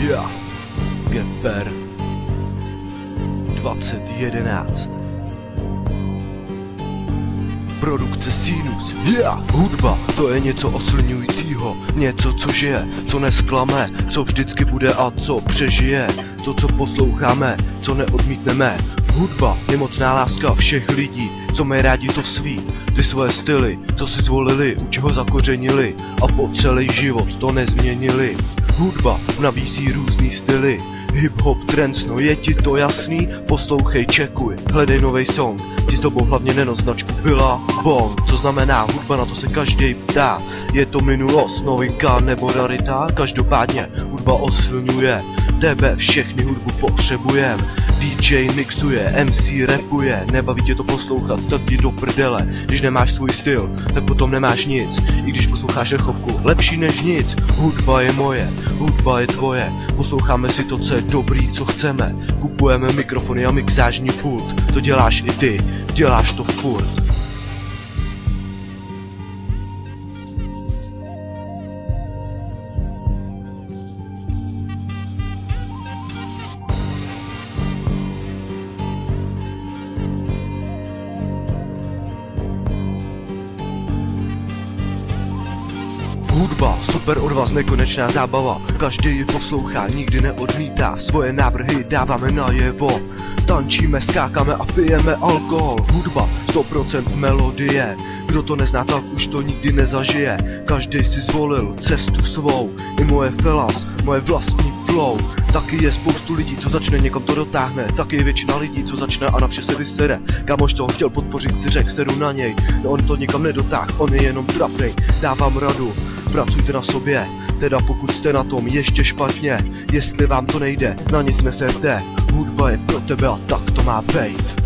Yeah, Geper 2011. Produkce Sinus. Yeah, hudba, to je něco oslňujícího, něco co žije, co nesklame, co vždycky bude a co přežije. To co posloucháme, co neodmítneme. Hudba je mocná láska všech lidí, co mají rádi to svý. Ty svoje styly, co si zvolili, u čeho zakořenili a po celý život to nezměnili. Hudba nabízí různý styly, hip-hop, trance, no je ti to jasný? Poslouchej, čekuj, hledej novej song. Ti s tobou hlavně nenos značku Billabong. Co znamená hudba, na to se každý ptá. Je to minulost, novinka nebo rarita? Každopádně hudba oslňuje tebe, všechny hudbu potřebujem. DJ mixuje, MC rapuje, nebaví tě to poslouchat, tak ti do prdele. Když nemáš svůj styl, tak potom nemáš nic. I když posloucháš rechovku, lepší než nic. Hudba je moje, hudba je tvoje. Posloucháme si to, co je dobrý, co chceme. Kupujeme mikrofony a mixážní pult. To děláš i ty, děláš to furt. Hudba, super od vás nekonečná zábava. Každý ji poslouchá, nikdy neodmítá. Svoje návrhy dáváme najevo. Tančíme, skákáme a pijeme alkohol. Hudba, 100% melodie. Kdo to nezná, tak už to nikdy nezažije. Každý si zvolil cestu svou. I moje felas, moje vlastní flow. Taky je spoustu lidí, co začne, někam to dotáhne. Taky je většina lidí, co začne a na vše se vysere. Kámoš toho chtěl podpořit, si řek, seru na něj. No on to nikam nedotáh, on je jenom trapnej. Dávám radu, pracujte na sobě. Teda pokud jste na tom ještě špatně, jestli vám to nejde, na nic neserte. Hudba je pro tebe a tak to má bejt.